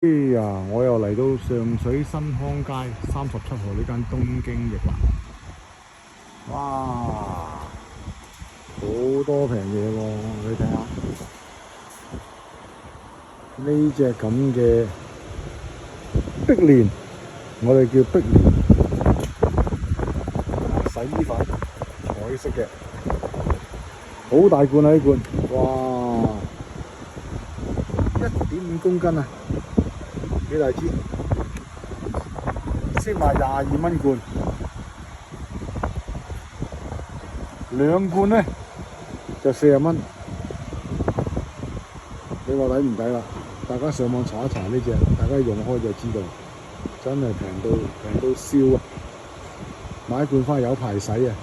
哎呀，我又嚟到上水新康街37號呢間東京翼啦！哇，好多平嘢喎！你睇下呢隻咁嘅碧蓮，我哋叫碧蓮洗衣粉，彩色嘅，好大罐啊！呢罐，哇，1.5公斤啊，幾大支？先賣22蚊罐。2罐呢就40蚊，你話抵唔抵啦？大家上網查一查呢隻，大家用開就知道，真係平到燒啊！買一罐翻去有排洗啊！